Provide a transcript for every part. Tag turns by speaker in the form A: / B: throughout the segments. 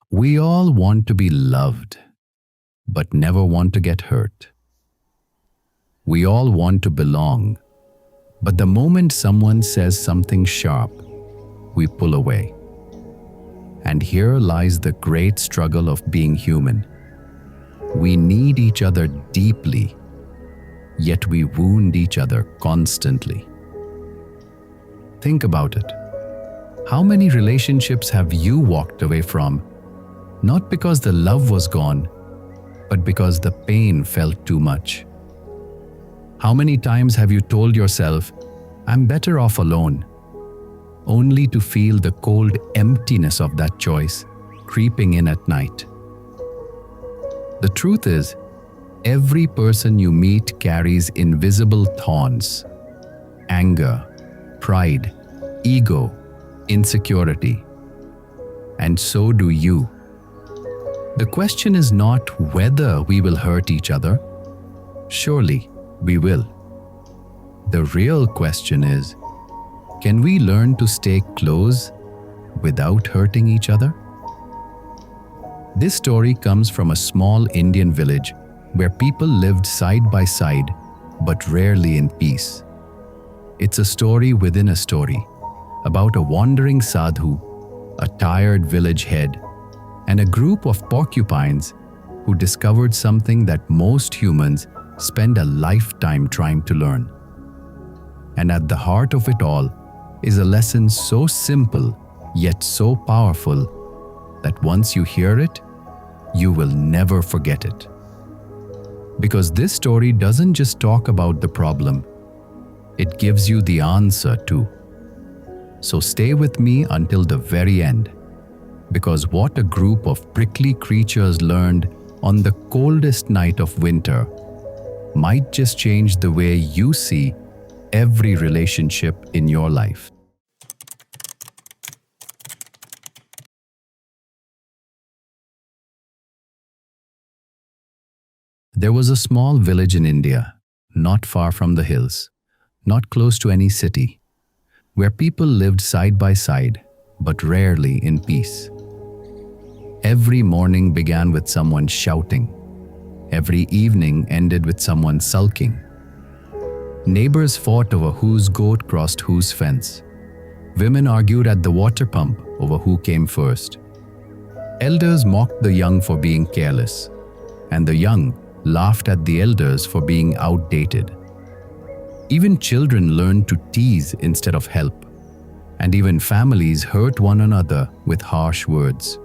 A: We all want to be loved, but never want to get hurt. We all want to belong, but the moment someone says something sharp, we pull away. And here lies the great struggle of being human. We need each other deeply, yet we wound each other constantly. Think about it. How many relationships have you walked away from, not because the love was gone, but because the pain felt too much? How many times have you told yourself, "I'm better off alone," only to feel the cold emptiness of that choice creeping in at night? The truth is, every person you meet carries invisible thorns: anger, pride, ego, insecurity. And so do you. The question is not whether we will hurt each other. Surely we will. The real question is, can we learn to stay close without hurting each other? This story comes from a small Indian village where people lived side by side, but rarely in peace. It's a story within a story about a wandering sadhu, a tired village head, and a group of porcupines who discovered something that most humans spend a lifetime trying to learn. And at the heart of it all is a lesson so simple yet so powerful that once you hear it, you will never forget it. Because this story doesn't just talk about the problem, it gives you the answer too. So stay with me until the very end, because what a group of prickly creatures learned on the coldest night of winter might just change the way you see every relationship in your life. There was a small village in India, not far from the hills, not close to any city, where people lived side by side, but rarely in peace. Every morning began with someone shouting. Every evening ended with someone sulking. Neighbors fought over whose goat crossed whose fence. Women argued at the water pump over who came first. Elders mocked the young for being careless, and the young laughed at the elders for being outdated. Even children learned to tease instead of help, and even families hurt one another with harsh words.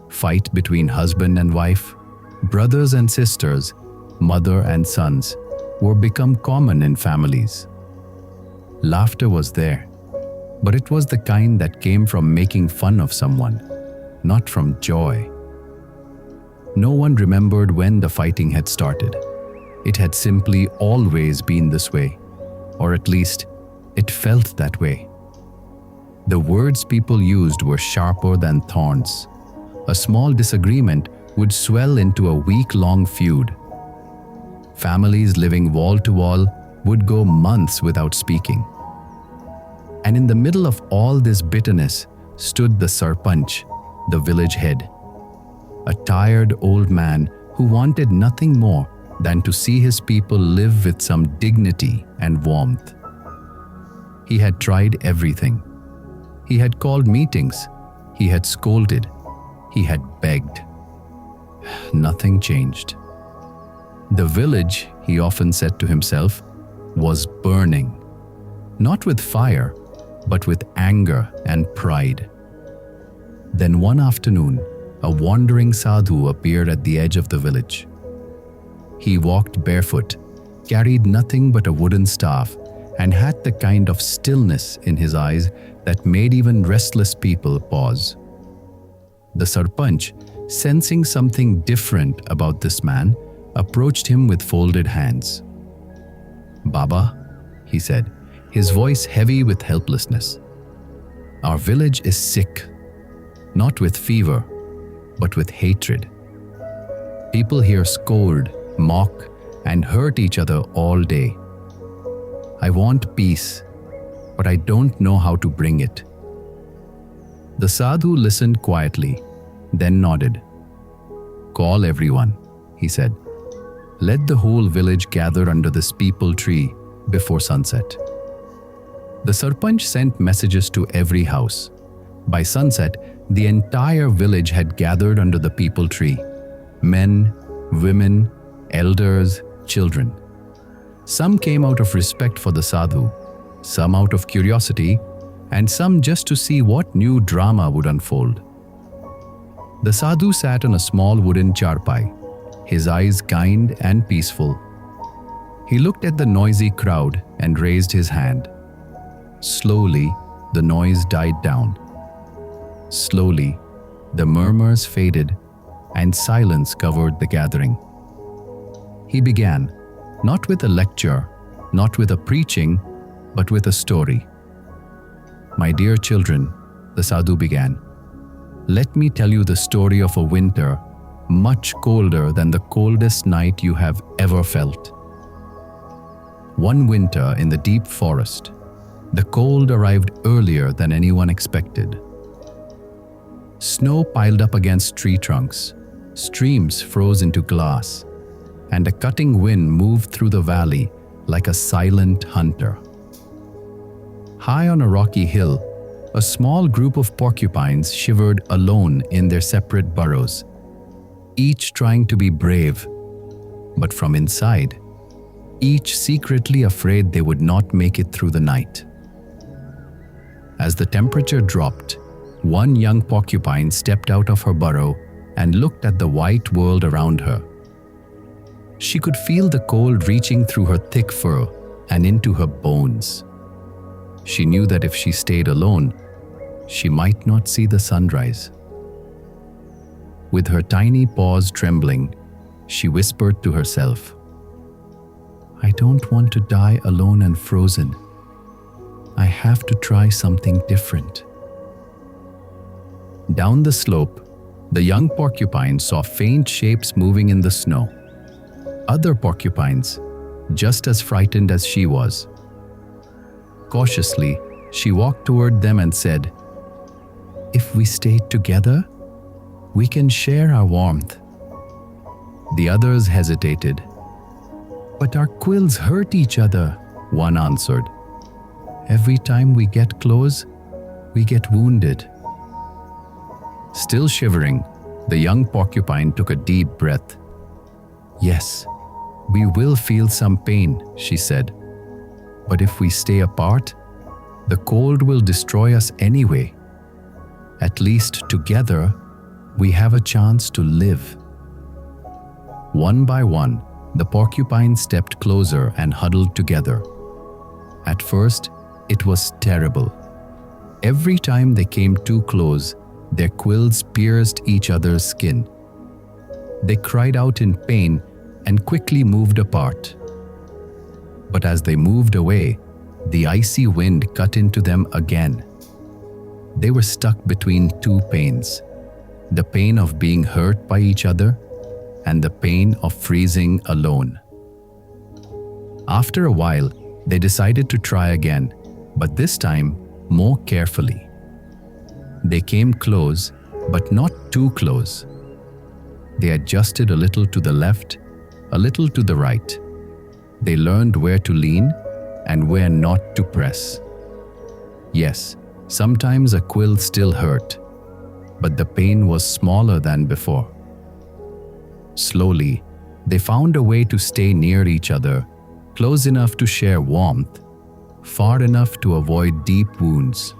A: Fight between husband and wife, brothers and sisters, mother and sons were become common in families. Laughter was there, but it was the kind that came from making fun of someone, not from joy. No one remembered when the fighting had started. It had simply always been this way, or at least it felt that way. The words people used were sharper than thorns. A small disagreement would swell into a week-long feud. Families living wall to wall would go months without speaking. And in the middle of all this bitterness stood the sarpanch, the village head, a tired old man who wanted nothing more than to see his people live with some dignity and warmth. He had tried everything. He had called meetings. He had scolded. He had begged. Nothing changed. The village, he often said to himself, was burning, not with fire, but with anger and pride. Then one afternoon, a wandering sadhu appeared at the edge of the village. He walked barefoot, carried nothing but a wooden staff, and had the kind of stillness in his eyes that made even restless people pause. The sarpanch, sensing something different about this man, approached him with folded hands. "Baba," he said, his voice heavy with helplessness, "our village is sick, not with fever, but with hatred. People here scold, mock, and hurt each other all day. I want peace, but I don't know how to bring it." The sadhu listened quietly, then nodded. "Call everyone," he said. "Let the whole village gather under this peepal tree before sunset." The Sarpanch sent messages to every house. By sunset, the entire village had gathered under the peepal tree. Men, women, elders, children. Some came out of respect for the Sadhu, some out of curiosity, and some just to see what new drama would unfold. The Sadhu sat on a small wooden charpai, his eyes kind and peaceful. He looked at the noisy crowd and raised his hand. Slowly, the noise died down. Slowly, the murmurs faded and silence covered the gathering. He began, not with a lecture, not with a preaching, but with a story. "My dear children," the Sadhu began, "let me tell you the story of a winter much colder than the coldest night you have ever felt. One winter in the deep forest, the cold arrived earlier than anyone expected. Snow piled up against tree trunks, streams froze into glass, and a cutting wind moved through the valley like a silent hunter. High on a rocky hill, a small group of porcupines shivered alone in their separate burrows, each trying to be brave, but from inside, each secretly afraid they would not make it through the night. As the temperature dropped, one young porcupine stepped out of her burrow and looked at the white world around her. She could feel the cold reaching through her thick fur and into her bones. She knew that if she stayed alone, she might not see the sunrise. With her tiny paws trembling, she whispered to herself, "I don't want to die alone and frozen. I have to try something different." Down the slope, the young porcupine saw faint shapes moving in the snow. Other porcupines, just as frightened as she was. Cautiously, she walked toward them and said, "If we stay together, we can share our warmth." The others hesitated. "But our quills hurt each other," one answered. "Every time we get close, we get wounded." Still shivering, the young porcupine took a deep breath. "Yes, we will feel some pain," she said. "But if we stay apart, the cold will destroy us anyway. At least together, we have a chance to live." One by one, the porcupines stepped closer and huddled together. At first, it was terrible. Every time they came too close, their quills pierced each other's skin. They cried out in pain and quickly moved apart. But as they moved away, the icy wind cut into them again. They were stuck between two pains, the pain of being hurt by each other and the pain of freezing alone. After a while, they decided to try again, but this time more carefully. They came close, but not too close. They adjusted a little to the left, a little to the right. They learned where to lean and where not to press. Yes, sometimes a quill still hurt, but the pain was smaller than before. Slowly, they found a way to stay near each other, close enough to share warmth, far enough to avoid deep wounds.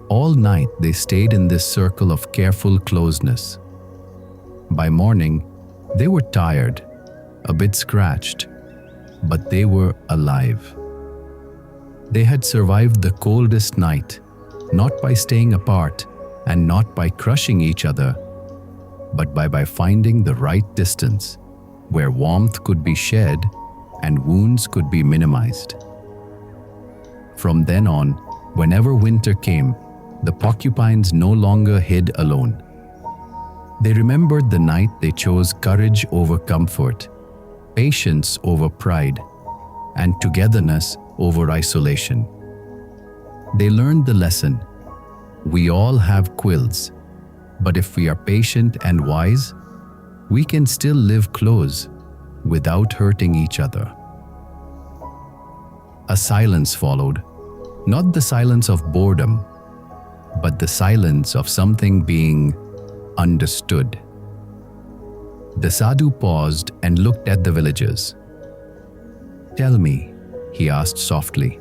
A: All night they stayed in this circle of careful closeness. By morning, they were tired, a bit scratched, but they were alive. They had survived the coldest night, not by staying apart and not by crushing each other, but by finding the right distance, where warmth could be shared and wounds could be minimized. From then on, whenever winter came, the porcupines no longer hid alone. They remembered the night they chose courage over comfort, patience over pride, and togetherness over isolation. They learned the lesson: we all have quills, But if we are patient and wise, we can still live close without hurting each other. A silence followed, not the silence of boredom, but the silence of something being understood. The sadhu paused and looked at the villagers. "Tell me," he asked softly,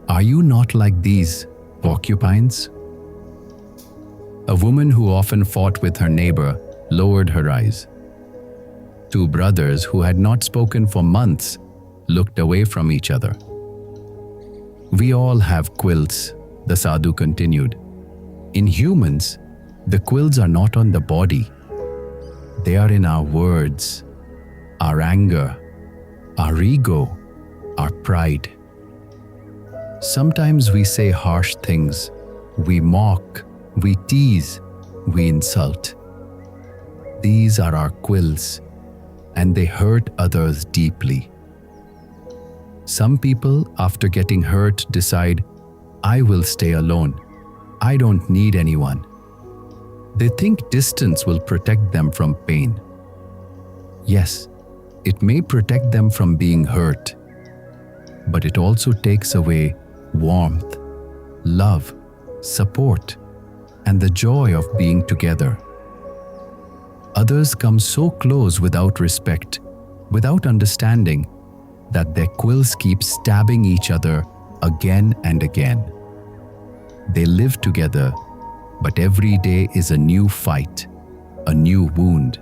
A: "are you not like these porcupines?" A woman who often fought with her neighbor lowered her eyes. Two brothers who had not spoken for months looked away from each other. "We all have quills," the sadhu continued. "In humans, the quills are not on the body. They are in our words, our anger, our ego, our pride. Sometimes we say harsh things, we mock, we tease, we insult. These are our quills, and they hurt others deeply. Some people, after getting hurt, decide, I will stay alone. I don't need anyone. They think distance will protect them from pain. Yes, it may protect them from being hurt, but it also takes away warmth, love, support, and the joy of being together. Others come so close without respect, without understanding, that their quills keep stabbing each other again and again. They live together, but every day is a new fight, a new wound.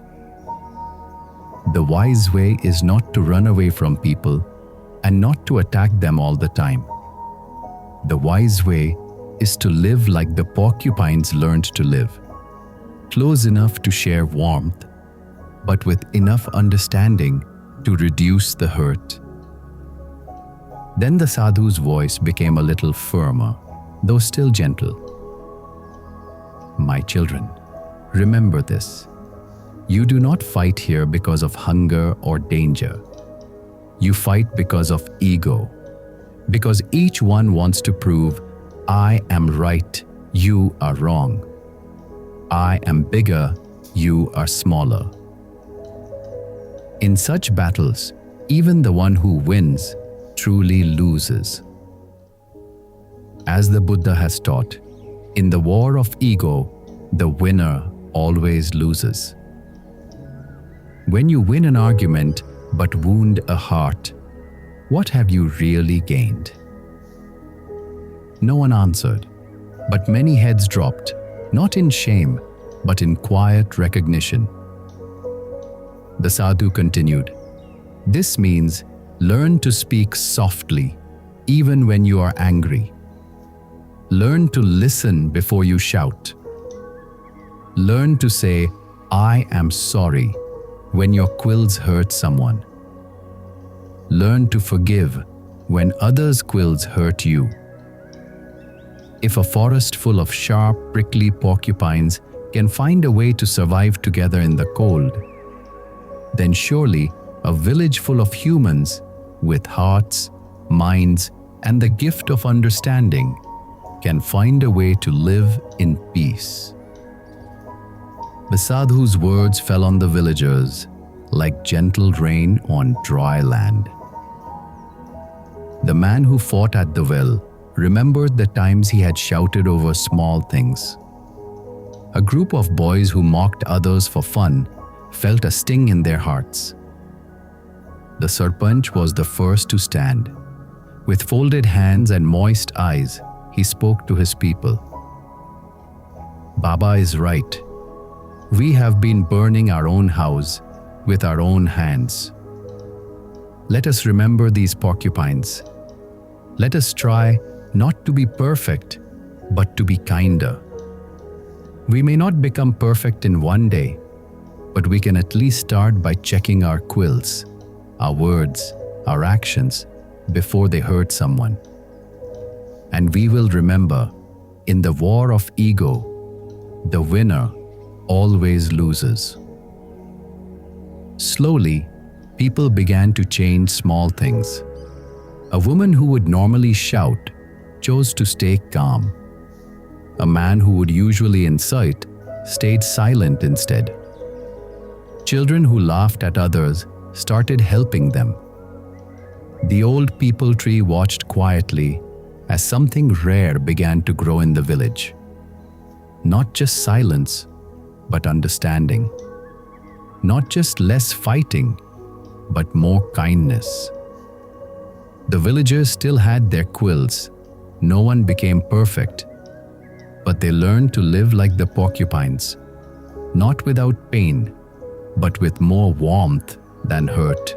A: The wise way is not to run away from people and not to attack them all the time. The wise way is to live like the porcupines learned to live, close enough to share warmth, but with enough understanding to reduce the hurt. Then the sadhu's voice became a little firmer, though still gentle. My children, remember this. You do not fight here because of hunger or danger. You fight because of ego, because each one wants to prove, I am right, you are wrong. I am bigger, you are smaller. In such battles, even the one who wins truly loses. As the Buddha has taught, in the war of ego, the winner always loses. When you win an argument but wound a heart, what have you really gained? No one answered, but many heads dropped, not in shame, but in quiet recognition. The sadhu continued, This means learn to speak softly, even when you are angry. Learn to listen before you shout. Learn to say, I am sorry, when your quills hurt someone. Learn to forgive when others' quills hurt you. If a forest full of sharp, prickly porcupines can find a way to survive together in the cold, then surely a village full of humans with hearts, minds, and the gift of understanding can find a way to live in peace. The sadhu's words fell on the villagers like gentle rain on dry land. The man who fought at the well remembered the times he had shouted over small things. A group of boys who mocked others for fun felt a sting in their hearts. The Sarpanch was the first to stand. With folded hands and moist eyes, he spoke to his people. Baba is right. We have been burning our own house with our own hands. Let us remember these porcupines. Let us try not to be perfect, but to be kinder. We may not become perfect in one day, but we can at least start by checking our quills, our words, our actions before they hurt someone. And we will remember, in the war of ego, the winner always loses. Slowly, people began to change small things. A woman who would normally shout chose to stay calm. A man who would usually incite stayed silent instead. Children who laughed at others started helping them. The old peepal tree watched quietly as something rare began to grow in the village. Not just silence, but understanding. Not just less fighting, but more kindness. The villagers still had their quills. No one became perfect, but they learned to live like the porcupines, not without pain, but with more warmth than hurt.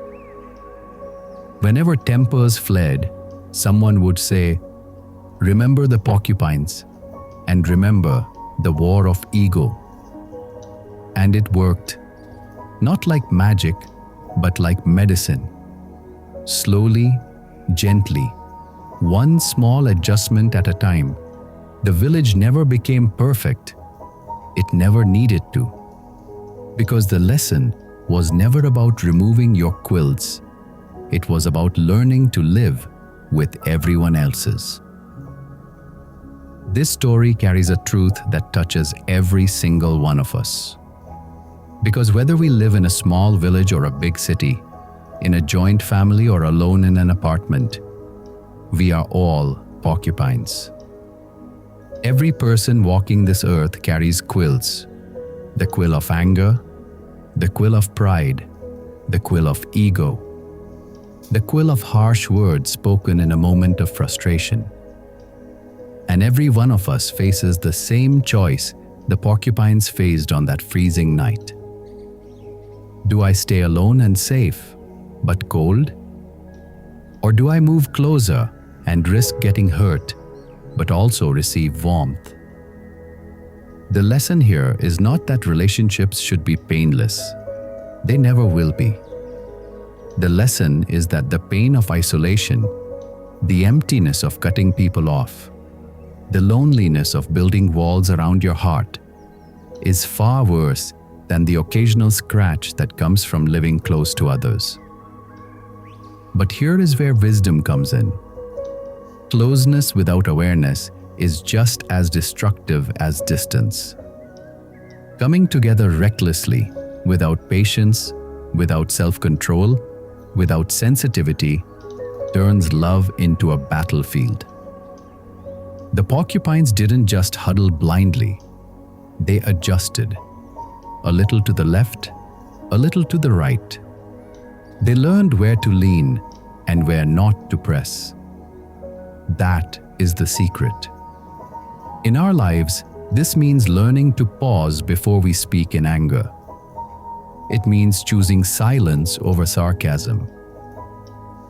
A: Whenever tempers fled, someone would say, "Remember the porcupines, and remember the war of ego." And it worked, not like magic, but like medicine. Slowly, gently, one small adjustment at a time. The village never became perfect. It never needed to. Because the lesson was never about removing your quills. It was about learning to live with everyone else's. This story carries a truth that touches every single one of us. Because whether we live in a small village or a big city, in a joint family or alone in an apartment, we are all porcupines. Every person walking this earth carries quills. The quill of anger, the quill of pride, the quill of ego, the quill of harsh words spoken in a moment of frustration. And every one of us faces the same choice the porcupines faced on that freezing night. Do I stay alone and safe, but cold? Or do I move closer and risk getting hurt, but also receive warmth? The lesson here is not that relationships should be painless. They never will be. The lesson is that the pain of isolation, the emptiness of cutting people off, the loneliness of building walls around your heart is far worse than the occasional scratch that comes from living close to others. But here is where wisdom comes in. Closeness without awareness is just as destructive as distance. Coming together recklessly, without patience, without self-control, without sensitivity, turns love into a battlefield. The porcupines didn't just huddle blindly. They adjusted. A little to the left, a little to the right. They learned where to lean and where not to press. That is the secret. In our lives, this means learning to pause before we speak in anger. It means choosing silence over sarcasm.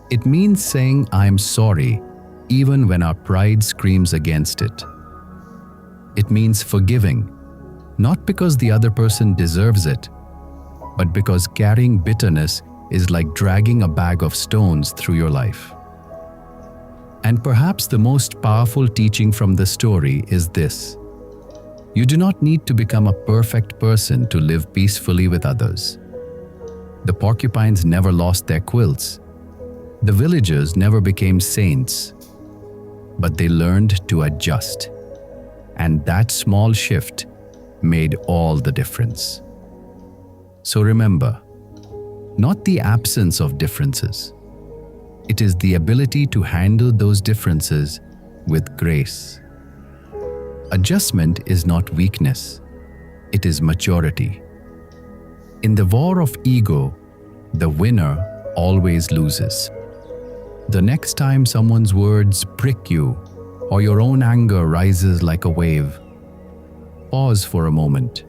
A: It means saying "I'm sorry" even when our pride screams against it. It means forgiving, not because the other person deserves it, but because carrying bitterness is like dragging a bag of stones through your life. And perhaps the most powerful teaching from the story is this: you do not need to become a perfect person to live peacefully with others. The porcupines never lost their quills. The villagers never became saints. But they learned to adjust. And that small shift made all the difference. So remember, not the absence of differences. It is the ability to handle those differences with grace. Adjustment is not weakness. It is maturity. In the war of ego, the winner always loses. The next time someone's words prick you or your own anger rises like a wave, pause for a moment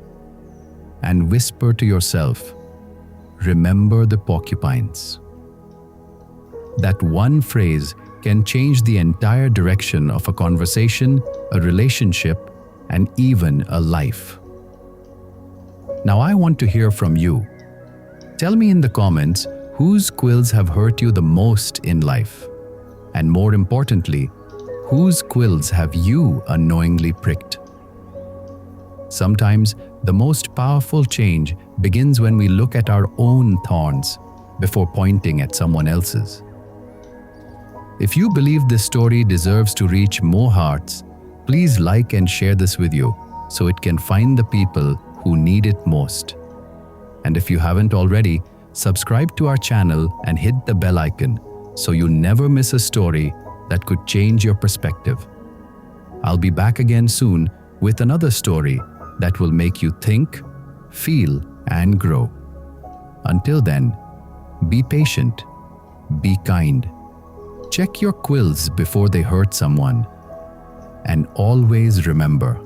A: and whisper to yourself, "Remember the porcupines." That one phrase can change the entire direction of a conversation, a relationship, and even a life. Now I want to hear from you. Tell me in the comments whose quills have hurt you the most in life, and more importantly, whose quills have you unknowingly pricked? Sometimes the most powerful change begins when we look at our own thorns before pointing at someone else's. If you believe this story deserves to reach more hearts, please like and share this video so it can find the people who need it most. And if you haven't already, subscribe to our channel and hit the bell icon so you never miss a story that could change your perspective. I'll be back again soon with another story that will make you think, feel, and grow. Until then, be patient, be kind, check your quills before they hurt someone, and always remember,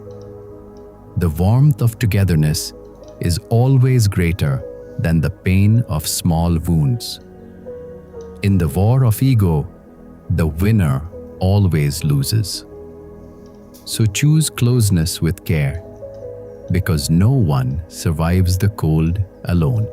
A: the warmth of togetherness is always greater than the pain of small wounds. In the war of ego, the winner always loses. So choose closeness with care, because no one survives the cold alone.